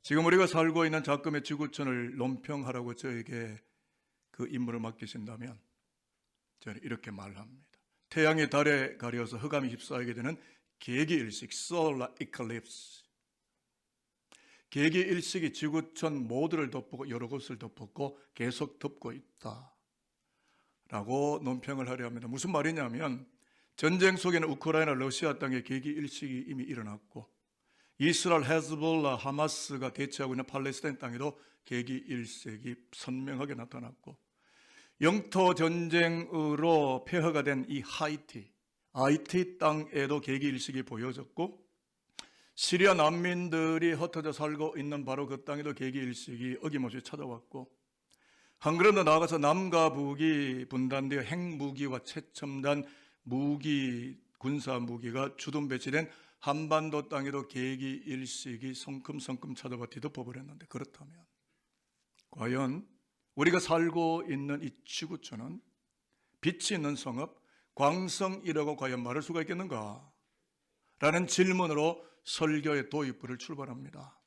지금 우리가 살고 있는 작금의 지구촌을 논평하라고 저에게 그 임무를 맡기신다면 저는 이렇게 말합니다. 태양이 달에 가려서 흑암이 휩싸이게 되는 계기일식, solar eclipse. 계기일식이 지구촌 모두를 덮고 여러 곳을 덮었고 계속 덮고 있다 라고 논평을 하려 합니다. 무슨 말이냐면 전쟁 속에는 우크라이나, 러시아 땅에 계기일식이 이미 일어났고 이스라엘, 헤즈볼라, 하마스가 대치하고 있는 팔레스타인 땅에도 계기일색이 선명하게 나타났고 영토 전쟁으로 폐허가 된 이 하이티 땅에도 계기일식이 보여졌고 시리아 난민들이 흩어져 살고 있는 바로 그 땅에도 계기일식이 어김없이 찾아왔고 한 걸음 더 나아가서 남과 북이 분단되어 핵무기와 최첨단 무기, 군사무기가 주둔 배치된 한반도 땅에도 계기일식이 성큼성큼 찾아와 뒤덮어버렸는데 그렇다면 과연 우리가 살고 있는 이 지구촌은 빛이 있는 성읍, 광성이라고 과연 말할 수가 있겠는가? 라는 질문으로 설교의 도입부를 출발합니다.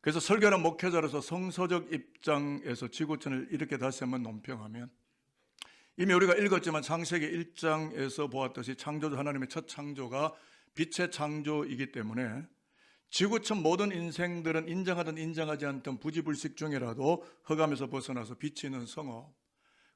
그래서 설교하는 목회자로서 성서적 입장에서 지구촌을 이렇게 다시 한번 논평하면 이미 우리가 읽었지만 창세기 1장에서 보았듯이 창조주 하나님의 첫 창조가 빛의 창조이기 때문에 지구촌 모든 인생들은 인정하든 인정하지 않든 부지불식 중이라도 흑암에서 벗어나서 빛이 있는 성읍,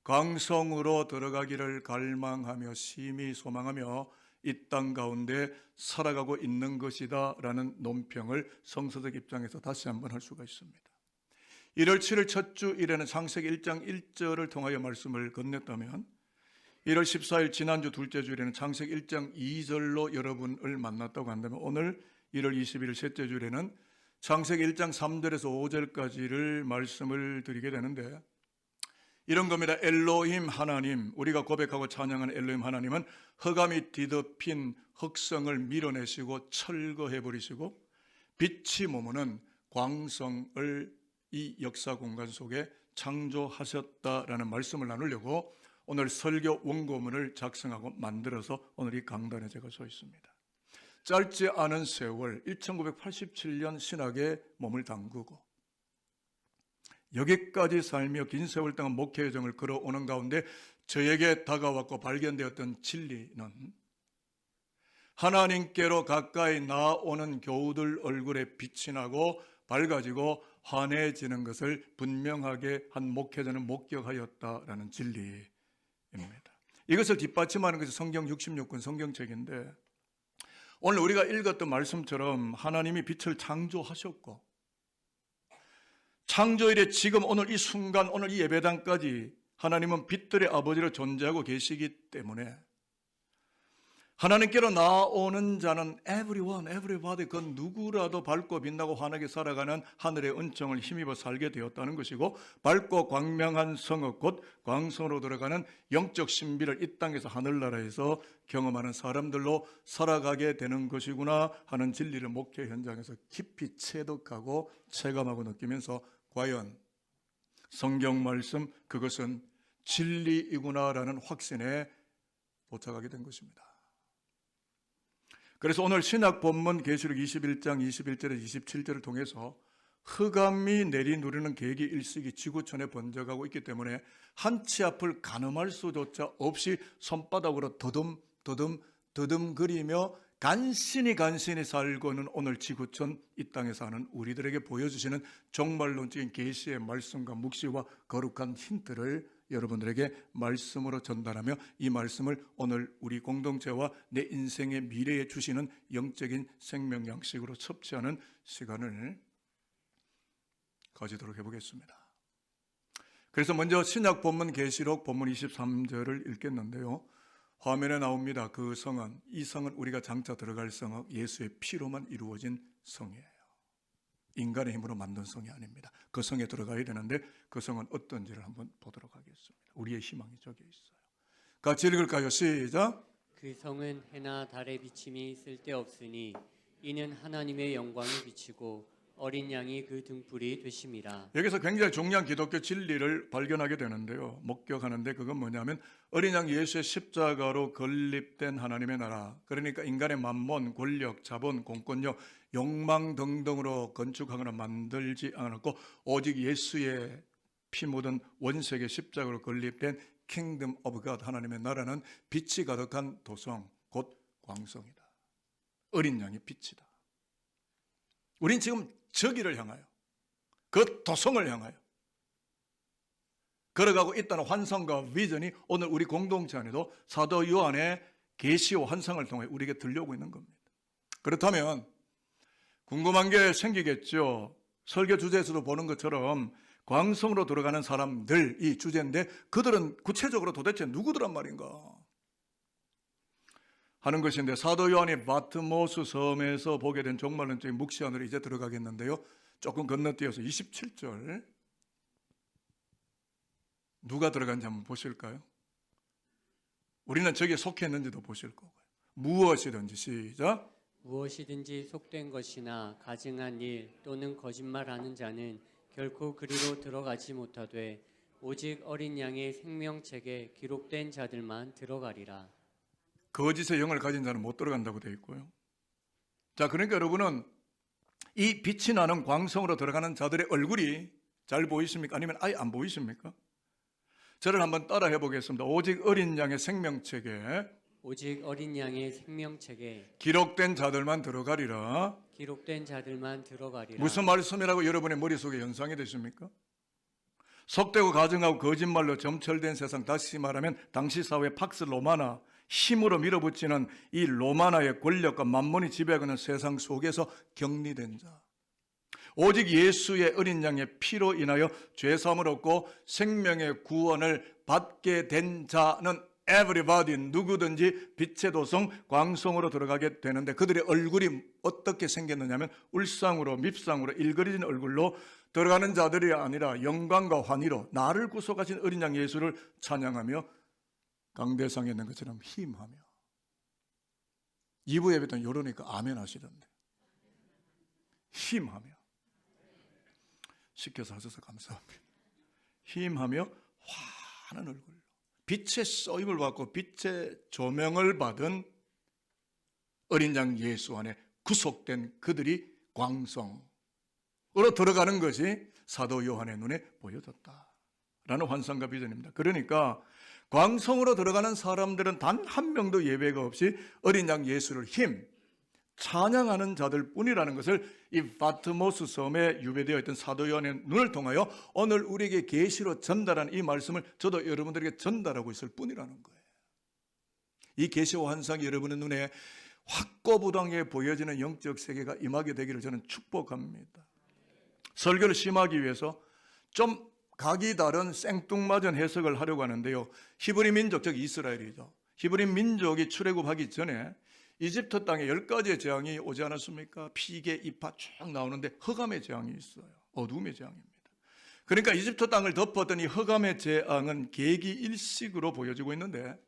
광성으로 들어가기를 갈망하며 심히 소망하며 이 땅 가운데 살아가고 있는 것이다 라는 논평을 성서적 입장에서 다시 한번 할 수가 있습니다. 1월 7일 첫 주일에는 창세기 1장 1절을 통하여 말씀을 건넸다면 1월 14일 지난주 둘째 주일에는 창세기 1장 2절로 여러분을 만났다고 한다면 오늘 1월 21일 셋째 주일에는 창세기 1장 3절에서 5절까지를 말씀을 드리게 되는데 이런 겁니다. 엘로힘 하나님, 우리가 고백하고 찬양하는 엘로힘 하나님은 흑암이 뒤덮인 흑성을 밀어내시고 철거해버리시고 빛이 머무는 광성을 이 역사 공간 속에 창조하셨다라는 말씀을 나누려고 오늘 설교 원고문을 작성하고 만들어서 오늘 이 강단에 제가 서 있습니다. 짧지 않은 세월 1987년 신학에 몸을 담그고 여기까지 살며 긴 세월 동안 목회 여정을 걸어오는 가운데 저에게 다가왔고 발견되었던 진리는 하나님께로 가까이 나오는 교우들 얼굴에 빛이 나고 밝아지고 환해지는 것을 분명하게 한 목회자는 목격하였다라는 진리입니다. 이것을 뒷받침하는 것이 성경 66권 성경책인데 오늘 우리가 읽었던 말씀처럼 하나님이 빛을 창조하셨고 창조일에 지금 오늘 이 순간 오늘 이 예배당까지 하나님은 빛들의 아버지로 존재하고 계시기 때문에 하나님께로 나오는 자는 everyone, everybody 그 누구라도 밝고 빛나고 환하게 살아가는 하늘의 은총을 힘입어 살게 되었다는 것이고 밝고 광명한 성읍 곧 광성으로 들어가는 영적 신비를 이 땅에서 하늘나라에서 경험하는 사람들로 살아가게 되는 것이구나 하는 진리를 목회 현장에서 깊이 체득하고 체감하고 느끼면서 과연 성경 말씀 그것은 진리이구나라는 확신에 도착하게 된 것입니다. 그래서 오늘 신약 본문 계시록 21장 21절에서 27절을 통해서 흑암이 내리누리는 계기일식이 지구촌에 번져가고 있기 때문에 한치 앞을 가늠할 수조차 없이 손바닥으로 더듬거리며 간신히 살고 있는 오늘 지구촌 이 땅에 사는 우리들에게 보여주시는 종말론적인 계시의 말씀과 묵시와 거룩한 힌트를 여러분들에게 말씀으로 전달하며 이 말씀을 오늘 우리 공동체와 내 인생의 미래에 주시는 영적인 생명 양식으로 섭취하는 시간을 가지도록 해보겠습니다. 그래서 먼저 신약 본문 계시록 본문 23절을 읽겠는데요. 화면에 나옵니다. 그 성은, 이 성은 우리가 장차 들어갈 성은 예수의 피로만 이루어진 성이에요. 인간의 힘으로 만든 성이 아닙니다. 그 성에 들어가야 되는데 그 성은 어떤지를 한번 보도록 하겠습니다. 우리의 희망이 저기에 있어요. 같이 읽을까요? 시작. 그 성은 해나 달의 비침이 쓸데없으니 이는 하나님의 영광이 비치고 어린 양이 그 등불이 되심이라. 여기서 굉장히 중요한 기독교 진리를 발견하게 되는데요. 목격하는데 그건 뭐냐면 어린 양 예수의 십자가로 건립된 하나님의 나라, 그러니까 인간의 만몬, 권력, 자본, 공권력 욕망 등등으로 건축하거나 만들지 않았고 오직 예수의 피 묻은 원색의 십자가로 건립된 킹덤 오브 갓, 하나님의 나라는 빛이 가득한 도성, 곧 광성이다. 어린 양의 빛이다. 우린 지금 저기를 향하여, 그 도성을 향하여 걸어가고 있다는 환상과 비전이 오늘 우리 공동체 안에도 사도 요한의 계시와 환상을 통해 우리에게 들려오고 있는 겁니다. 그렇다면 궁금한 게 생기겠죠. 설교 주제에서도 보는 것처럼 광성으로 들어가는 사람들이 주제인데 그들은 구체적으로 도대체 누구더란 말인가 하는 것인데, 사도 요한이 바트모스 섬에서 보게 된 종말론적인 묵시 안으로 이제 들어가겠는데요. 조금 건너뛰어서 27절 누가 들어간지 한번 보실까요? 우리는 저기에 속해 있는지도 보실 거고요. 무엇이든지, 시작. 무엇이든지 속된 것이나 가증한 일 또는 거짓말하는 자는 결코 그리로 들어가지 못하되 오직 어린 양의 생명책에 기록된 자들만 들어가리라. 거짓의 영을 가진 자는 못 들어간다고 되어 있고요. 자, 그러니까 여러분은 이 빛이 나는 광성으로 들어가는 자들의 얼굴이 잘 보이십니까? 아니면 아예 안 보이십니까? 저를 한번 따라 해보겠습니다. 오직 어린 양의 생명책에 오직 어린 양의 생명책에 기록된 자들만 들어가리라. 기록된 자들만 들어가리라. 무슨 말씀이라고 여러분의 머릿속에 연상이 되십니까? 속되고 가증하고 거짓말로 점철된 세상, 다시 말하면 당시 사회 팍스 로마나, 힘으로 밀어붙이는 이 로마나의 권력과 만몬이 지배하는 세상 속에서 격리된 자, 오직 예수의 어린 양의 피로 인하여 죄사함을 얻고 생명의 구원을 받게 된 자는 everybody, 누구든지 빛의 도성 광성으로 들어가게 되는데, 그들의 얼굴이 어떻게 생겼느냐면 울상으로 밉상으로 일그러진 얼굴로 들어가는 자들이 아니라 영광과 환희로 나를 구속하신 어린 양 예수를 찬양하며 강대상에 있는 것처럼 힘하며. 2부 예배 때 이러니까 아멘 하시던데. 힘하며. 시켜서 하셔서 감사합니다. 힘하며 환한 얼굴로 빛의 쏘임을 받고 빛의 조명을 받은 어린 양 예수 안에 구속된 그들이 광성으로 들어가는 것이 사도 요한의 눈에 보여졌다라는 환상과 비전입니다. 그러니까 광성으로 들어가는 사람들은 단 한 명도 예외가 없이 어린 양 예수를 찬양하는 자들 뿐이라는 것을 이 바트모스 섬에 유배되어 있던 사도 요한의 눈을 통하여 오늘 우리에게 계시로 전달한 이 말씀을 저도 여러분들에게 전달하고 있을 뿐이라는 거예요. 이 계시와 환상이 여러분의 눈에 확고부당하게 보여지는 영적 세계가 임하게 되기를 저는 축복합니다. 설교를 심하기 위해서 좀 각이 다른 생뚱맞은 해석을 하려고 하는데요. 히브리 민족, 즉 이스라엘이죠. 히브리 민족이 출애굽하기 전에 이집트 땅에 10가지의 재앙이 오지 않았습니까? 피개, 이파 쭉 나오는데 흑암의 재앙이 있어요. 어둠의 재앙입니다. 그러니까 이집트 땅을 덮었던 이 흑암의 재앙은 계기 일식으로 보여지고 있는데,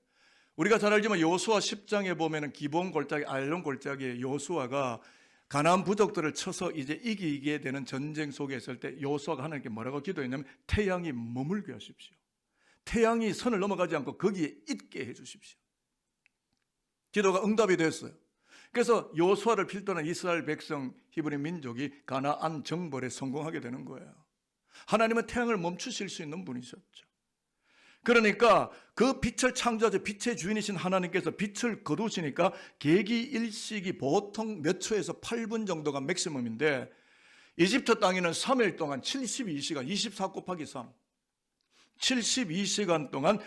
우리가 잘 알지만 여호수아 10장에 보면은 기본 골짜기, 아일론 골짜기에 여호수아가 가나안 부족들을 쳐서 이제 이기게 되는 전쟁 속에 있을 때 여호수아가 하나님께 뭐라고 기도했냐면 태양이 머물게 하십시오. 태양이 선을 넘어가지 않고 거기에 있게 해 주십시오. 기도가 응답이 됐어요. 그래서 여호수아를 필두한 이스라엘 백성, 히브리 민족이 가나안 정벌에 성공하게 되는 거예요. 하나님은 태양을 멈추실 수 있는 분이셨죠. 그러니까 그 빛을 창조하셔 빛의 주인이신 하나님께서 빛을 거두시니까 계기 일식이 보통 몇 초에서 8분 정도가 맥시멈인데, 이집트 땅에는 3일 동안 72시간 24 곱하기 3 72시간 동안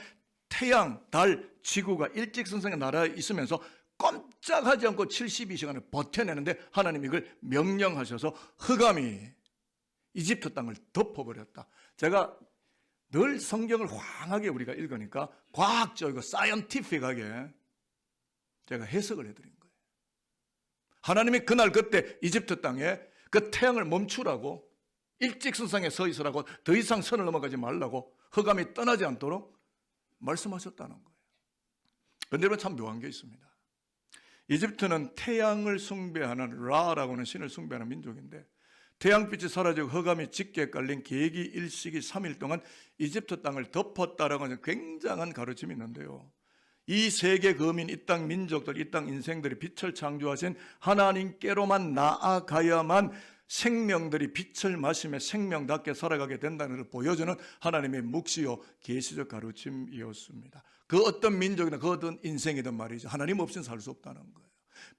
태양, 달, 지구가 일직선상에 나라에 있으면서 꼼짝하지 않고 72시간을 버텨내는데, 하나님이 이걸 명령하셔서 흑암이 이집트 땅을 덮어버렸다. 제가 늘 성경을 황하게 우리가 읽으니까 과학적이고 사이언티픽하게 제가 해석을 해드린 거예요. 하나님이 그날 그때 이집트 땅에 그 태양을 멈추라고, 일직선상에 서 있으라고, 더 이상 선을 넘어가지 말라고, 흑암이 떠나지 않도록 말씀하셨다는 거예요. 그런데 여러분, 참 묘한 게 있습니다. 이집트는 태양을 숭배하는 라라고 하는 신을 숭배하는 민족인데, 태양빛이 사라지고 흑암이 짙게 깔린 계기 일식이 3일 동안 이집트 땅을 덮었다라고 하는 굉장한 가르침이 있는데요. 이 세계 거민, 이 땅 민족들, 이 땅 인생들이 빛을 창조하신 하나님께로만 나아가야만 생명들이 빛을 마시며 생명답게 살아가게 된다는 것을 보여주는 하나님의 묵시요 계시적 가르침이었습니다. 그 어떤 민족이나 그 어떤 인생이든 말이죠, 하나님 없이는 살 수 없다는 거예요.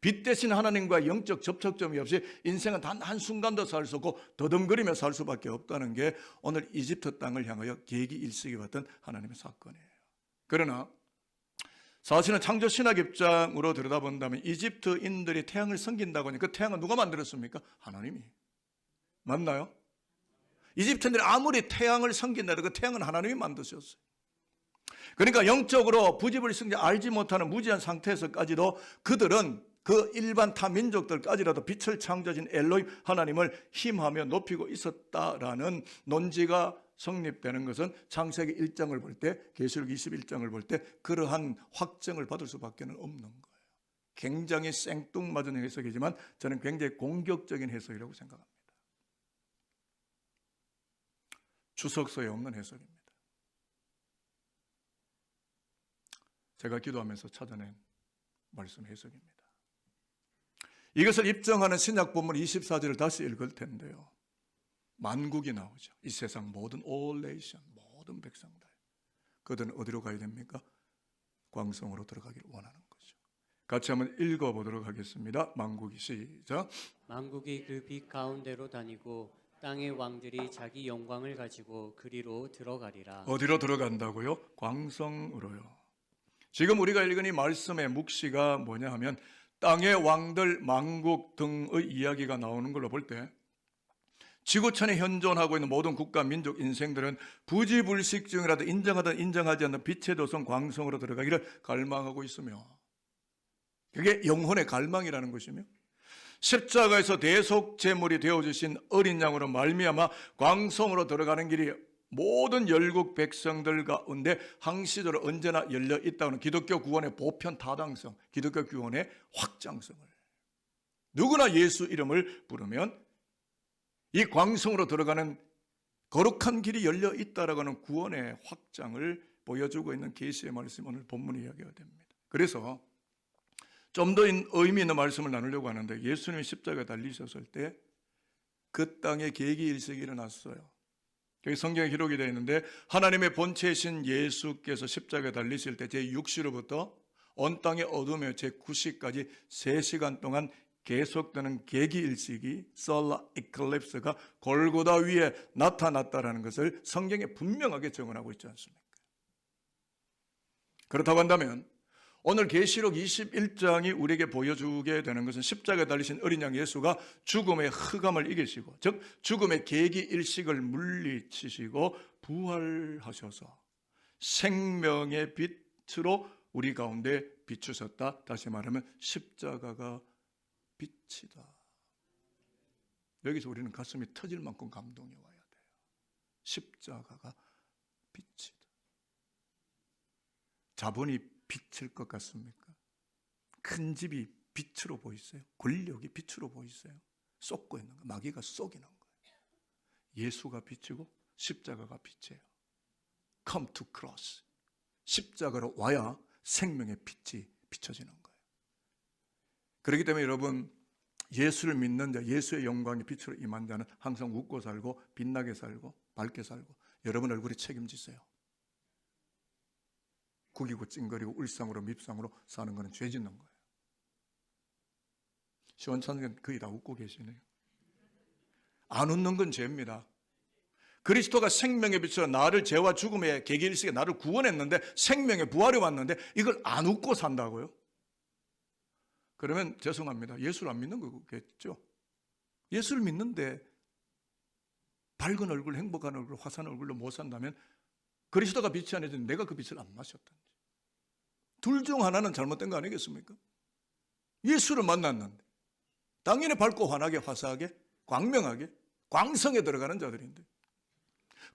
빛 대신 하나님과 영적 접촉점이 없이 인생은 단 한순간도 살 수 없고 더듬거리며 살 수밖에 없다는 게 오늘 이집트 땅을 향하여 계기일식이 같은 하나님의 사건이에요. 그러나 사실은 창조 신학 입장으로 들여다본다면 이집트인들이 태양을 섬긴다고 하니 그 태양은 누가 만들었습니까? 하나님이. 맞나요? 이집트인들이 아무리 태양을 섬긴다 해도 그 태양은 하나님이 만드셨어요. 그러니까 영적으로 부지불식지 알지 못하는 무지한 상태에서까지도 그들은 그 일반 타 민족들까지라도 빛을 창조하신 엘로힘 하나님을 힘하며 높이고 있었다라는 논지가 성립되는 것은 창세기 1장을 볼 때, 계시록 21장을 볼 때 그러한 확증을 받을 수밖에 없는 거예요. 굉장히 생뚱맞은 해석이지만 저는 굉장히 공격적인 해석이라고 생각합니다. 주석서에 없는 해석입니다. 제가 기도하면서 찾아낸 말씀 해석입니다. 이것을 입증하는 신약 본문 24절을 다시 읽을 텐데요. 만국이 나오죠. 이 세상 모든 all nation, 모든 백성들. 그들은 어디로 가야 됩니까? 광성으로 들어가기를 원하는 거죠. 같이 한번 읽어보도록 하겠습니다. 만국이 시작. 만국이 그 빛 가운데로 다니고 땅의 왕들이 자기 영광을 가지고 그리로 들어가리라. 어디로 들어간다고요? 광성으로요. 지금 우리가 읽은 이 말씀의 묵시가 뭐냐 하면 땅의 왕들, 만국 등의 이야기가 나오는 걸로 볼 때 지구촌에 현존하고 있는 모든 국가, 민족, 인생들은 부지불식증이라도 인정하든 인정하지 않는 빛의 도성 광성으로 들어가기를 갈망하고 있으며 그게 영혼의 갈망이라는 것이며 십자가에서 대속제물이 되어주신 어린 양으로 말미암아 광성으로 들어가는 길이 모든 열국 백성들 가운데 항시적으로 언제나 열려 있다는 기독교 구원의 보편 타당성, 기독교 구원의 확장성을 누구나 예수 이름을 부르면 이 광성으로 들어가는 거룩한 길이 열려 있다라고 하는 구원의 확장을 보여주고 있는 계시의 말씀 오늘 본문 이야기가 됩니다. 그래서 좀 더 의미 있는 말씀을 나누려고 하는데 예수님이 십자가에 달리셨을 때 그 땅에 계기일색이 일어났어요. 여기 성경에 기록이 되어 있는데 하나님의 본체이신 예수께서 십자가에 달리실 때 제6시로부터 온 땅의 어둠의 제9시까지 3시간 동안 계속되는 계기일식이 솔라 이클립스가 골고다 위에 나타났다라는 것을 성경에 분명하게 증언하고 있지 않습니까? 그렇다고 한다면 오늘 계시록 21장이 우리에게 보여주게 되는 것은 십자가에 달리신 어린 양 예수가 죽음의 흑암을 이기시고 즉 죽음의 계기일식을 물리치시고 부활하셔서 생명의 빛으로 우리 가운데 비추셨다. 다시 말하면 십자가가 빛이다. 여기서 우리는 가슴이 터질 만큼 감동이 와야 돼요. 십자가가 빛이다. 자본이 빛일 것 같습니까? 큰 집이 빛으로 보이세요? 권력이 빛으로 보이세요? 쏟고 있는 거, 마귀가 쏘기는 거예요. 예수가 빛이고 십자가가 빛이에요. Come to cross. 십자가로 와야 생명의 빛이 비춰지는 거예요. 그렇기 때문에 여러분 예수를 믿는 자, 예수의 영광이 빛으로 임한 자는 항상 웃고 살고 빛나게 살고 밝게 살고 여러분 얼굴에 책임지세요. 구기고 찡거리고 울상으로 밉상으로 사는 것은 죄 짓는 거예요. 시원찮은 거의 다 웃고 계시네요. 안 웃는 건 죄입니다. 그리스도가 생명의 빛으로 나를 죄와 죽음의 계기일식에 나를 구원했는데 생명의 부활이 왔는데 이걸 안 웃고 산다고요? 그러면 죄송합니다. 예수를 안 믿는 거겠죠. 예수를 믿는데 밝은 얼굴, 행복한 얼굴, 화사한 얼굴로 못 산다면 그리스도가 빛이 아니지 내가 그 빛을 안 마셨던지. 둘 중 하나는 잘못된 거 아니겠습니까? 예수를 만났는데 당연히 밝고 환하게 화사하게 광명하게 광성에 들어가는 자들인데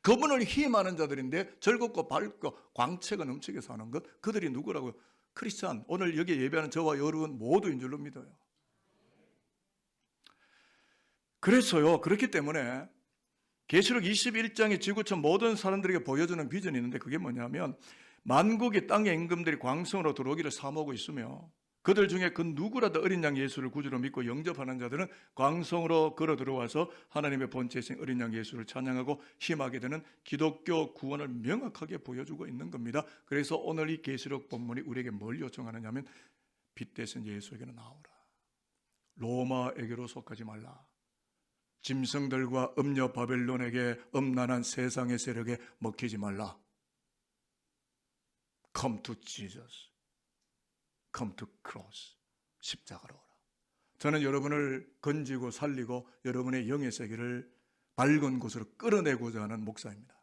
그분을 희망하는 자들인데 즐겁고 밝고 광채가 넘치게 사는 것 그들이 누구라고요? 크리스찬, 오늘 여기 예배하는 저와 여러분 모두인 줄로 믿어요. 그래서요, 그렇기 때문에 계시록 21장의 지구촌 모든 사람들에게 보여주는 비전이 있는데 그게 뭐냐면 만국이 땅의 임금들이 광성으로 들어오기를 사모하고 있으며 그들 중에 그 누구라도 어린 양 예수를 구주로 믿고 영접하는 자들은 광성으로 걸어 들어와서 하나님의 본체이신 어린 양 예수를 찬양하고 힘하게 되는 기독교 구원을 명확하게 보여주고 있는 겁니다. 그래서 오늘 이 계시록 본문이 우리에게 뭘 요청하느냐면 빛 대신 예수에게로 나오라. 로마에게로 속하지 말라. 짐승들과 음녀 바벨론에게 음란한 세상의 세력에 먹히지 말라. Come to Jesus. Come to cross. 십자가로 오라. 저는 여러분을 건지고 살리고 여러분의 영의 세계를 밝은 곳으로 끌어내고자 하는 목사입니다.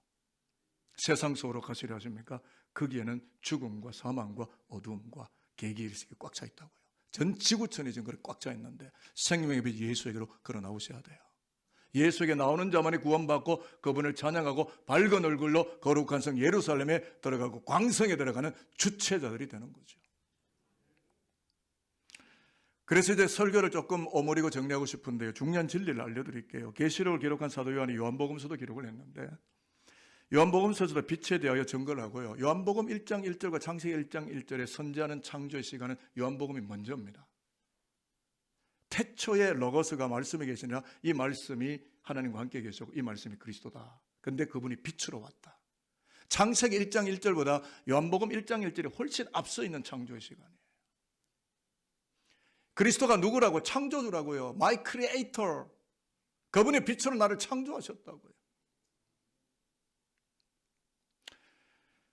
세상 속으로 가시려 하십니까? 거기에는 죽음과 사망과 어두움과 계기일식이 꽉 차 있다고요. 전 지구촌이 지금 꽉 차 있는데 생명의 빛 예수에게로 걸어 나오셔야 돼요. 예수에게 나오는 자만이 구원받고 그분을 찬양하고 밝은 얼굴로 거룩한 성 예루살렘에 들어가고 광성에 들어가는 주체자들이 되는 거죠. 그래서 이제 설교를 조금 오므리고 정리하고 싶은데요. 중요한 진리를 알려드릴게요. 계시록을 기록한 사도 요한이 요한복음서도 기록을 했는데 요한복음서에서도 빛에 대하여 증거를 하고요. 요한복음 1장 1절과 창세기 1장 1절에 선지하는 창조의 시간은 요한복음이 먼저입니다. 태초에 로고스가 말씀에 계시니라 이 말씀이 하나님과 함께 계시고 이 말씀이 그리스도다. 그런데 그분이 빛으로 왔다. 창세기 1장 1절보다 요한복음 1장 1절이 훨씬 앞서 있는 창조의 시간이에요. 그리스도가 누구라고? 창조주라고요. My creator. 그분의 빛으로 나를 창조하셨다고요.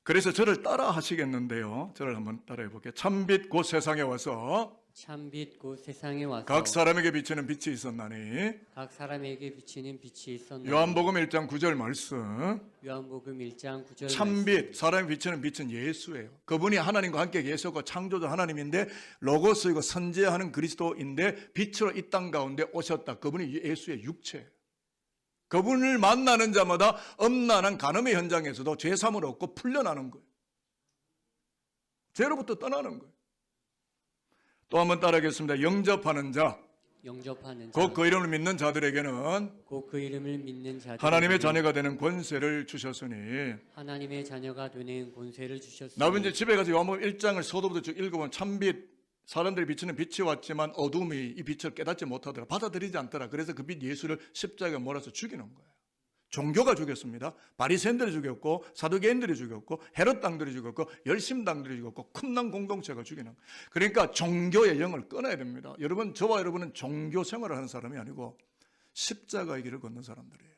그래서 저를 따라 하시겠는데요. 저를 한번 따라해 볼게요. 참빛 곧 세상에 와서 참빛 곧 세상에 와서 각 사람에게 비치는 빛이 있었나니. 각 사람에게 비치는 빛이 있었나니. 요한복음 1장 9절 말씀. 요한복음 1장 9절 참빛, 사람이 비치는 빛은 예수예요. 그분이 하나님과 함께 계셨고 창조자 하나님인데 로고스이고 선지자하는 그리스도인데 빛으로 이 땅 가운데 오셨다. 그분이 예수의 육체예요. 그분을 만나는 자마다 엄난한 간음의 현장에서도 죄사함을 얻고 풀려나는 거예요. 죄로부터 떠나는 거예요. 또 한번 따라하겠습니다. 영접하는 자, 영접하는 자, 곧 그 이름을 믿는 자들에게는 곧 그 이름을 믿는 자들 하나님의 자녀가 되는 권세를 주셨으니. 하나님의 자녀가 되는 권세를 주셨으니. 나도 이제 집에 가서 요한복음 1장을 서도부터 쭉 읽어보면 참빛, 사람들이 비치는 빛이 왔지만 어둠이 이 빛을 깨닫지 못하더라. 받아들이지 않더라. 그래서 그 빛 예수를 십자가에 몰아서 죽이는 거예요. 종교가 죽였습니다. 바리새인들이 죽였고 사두개인들이 죽였고 헤롯 당들이 죽였고 열심당들이 죽였고 쿰난 공동체가 죽이는 거예요. 그러니까 종교의 영을 끊어야 됩니다. 여러분, 저와 여러분은 종교 생활을 하는 사람이 아니고 십자가의 길을 걷는 사람들이에요.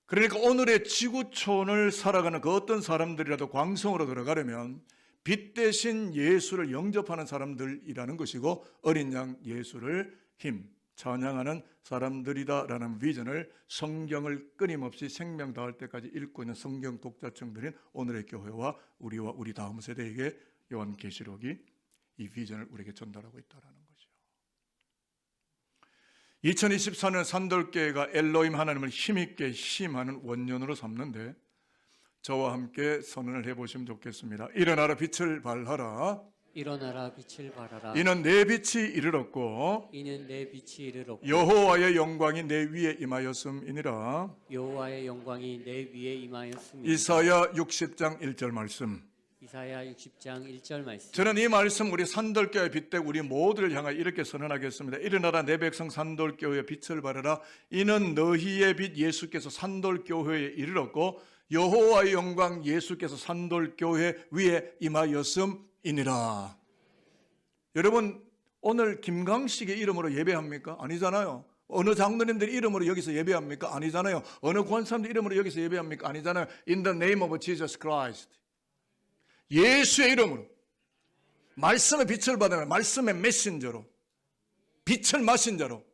그러니까 오늘의 지구촌을 살아가는 그 어떤 사람들이라도 광성으로 들어가려면 빛 대신 예수를 영접하는 사람들이라는 것이고 어린 양 예수를 찬양하는 사람들이다라는 비전을 성경을 끊임없이 생명 다할 때까지 읽고 있는 성경 독자층들인 오늘의 교회와 우리와 우리 다음 세대에게 요한계시록이 이 비전을 우리에게 전달하고 있다는 거죠. 2024년 산돌교회가 엘로힘 하나님을 힘있게 시임하는 원년으로 삼는데 저와 함께 선언을 해보시면 좋겠습니다. 일어나라 빛을 발하라. 일어나라 빛을 발하라. 이는 내 빛이 이르렀고 이는 내 빛이 이르렀고 여호와의 영광이 내 위에 임하였음이니라. 여호와의 영광이 내 위에 임하였음이니라. 이사야 60장 1절 말씀. 이사야 60장 1절 말씀. 저는 이 말씀 우리 산돌교회 빗대 우리 모두를 향하여 이렇게 선언하겠습니다. 일어나라 내 백성 산돌교회에 빛을 발하라. 이는 너희의 빛 예수께서 산돌교회에 이르렀고 여호와의 영광 예수께서 산돌교회 위에 임하였음이니라. 여러분, 오늘 김강식의 이름으로 예배합니까? 아니잖아요. 어느 장로님들 이름으로 여기서 예배합니까? 아니잖아요. 어느 권사님들 이름으로 여기서 예배합니까? 아니잖아요. In the name of Jesus Christ. 예수의 이름으로 말씀의 빛을 받으면 말씀의 메신저로 빛을 마신 자로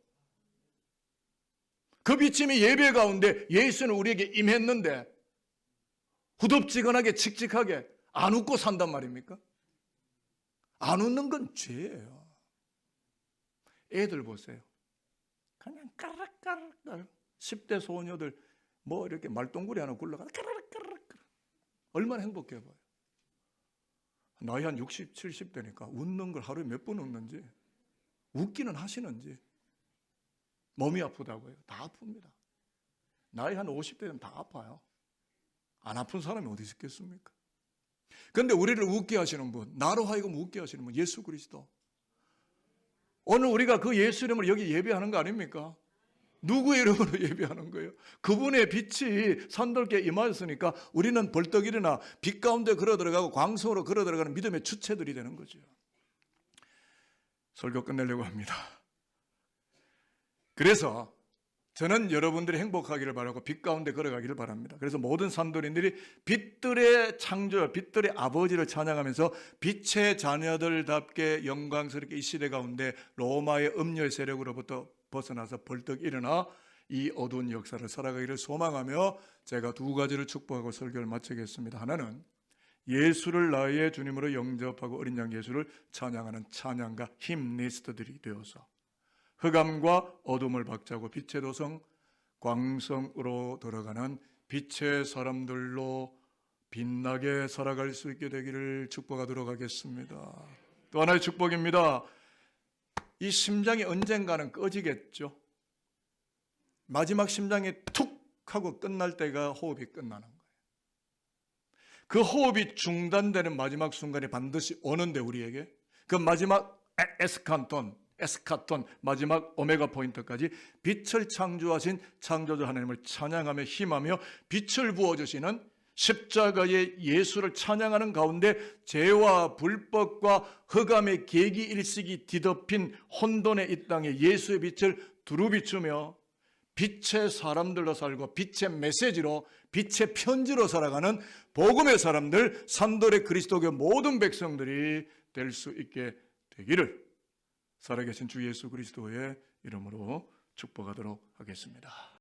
그 빛이 예배 가운데 예수는 우리에게 임했는데 후덥지근하게 칙칙하게 안 웃고 산단 말입니까? 안 웃는 건 죄예요. 애들 보세요. 그냥 까락까락 10대 소녀들 뭐 이렇게 말똥구리 하나 굴러가서 까락까락 얼마나 행복해 보여요. 나이 한 60, 70대니까 웃는 걸 하루에 몇 번 웃는지 웃기는 하시는지 몸이 아프다고요. 다 아픕니다. 나이 한 50대는 다 아파요. 안 아픈 사람이 어디 있겠습니까? 그런데 우리를 웃게 하시는 분, 나로 하여금 웃게 하시는 분, 예수 그리스도. 오늘 우리가 그 예수 이름으로 여기 예배하는 거 아닙니까? 누구의 이름으로 예배하는 거예요? 그분의 빛이 산돌께 임하였으니까 우리는 벌떡 일어나 빛 가운데 걸어 들어가고 광성으로 걸어 들어가는 믿음의 주체들이 되는 거죠. 설교 끝내려고 합니다. 그래서 저는 여러분들이 행복하기를 바라고 빛 가운데 걸어가기를 바랍니다. 그래서 모든 산돌인들이 빛들의 창조, 빛들의 아버지를 찬양하면서 빛의 자녀들답게 영광스럽게 이 시대 가운데 로마의 음녀의 세력으로부터 벗어나서 벌떡 일어나 이 어두운 역사를 살아가기를 소망하며 제가 두 가지를 축복하고 설교를 마치겠습니다. 하나는 예수를 나의 주님으로 영접하고 어린 양 예수를 찬양하는 찬양가 힘리스트들이 되어서 흑암과 어둠을 박차고 빛의 도성 광성으로 들어가는 빛의 사람들로 빛나게 살아갈 수 있게 되기를 축복하도록 하겠습니다. 또 하나의 축복입니다. 이 심장이 언젠가는 꺼지겠죠. 마지막 심장이 툭 하고 끝날 때가 호흡이 끝나는 거예요. 그 호흡이 중단되는 마지막 순간이 반드시 오는데 우리에게 그 마지막 에스카톤 마지막 오메가 포인트까지 빛을 창조하신 창조주 하나님을 찬양하며 힘하며 빛을 부어주시는 십자가의 예수를 찬양하는 가운데 죄와 불법과 흑암의 계기 일식이 뒤덮인 혼돈의 이 땅에 예수의 빛을 두루 비추며 빛의 사람들로 살고 빛의 메시지로 빛의 편지로 살아가는 복음의 사람들 산돌의 그리스도교 모든 백성들이 될 수 있게 되기를 살아계신 주 예수 그리스도의 이름으로 축복하도록 하겠습니다.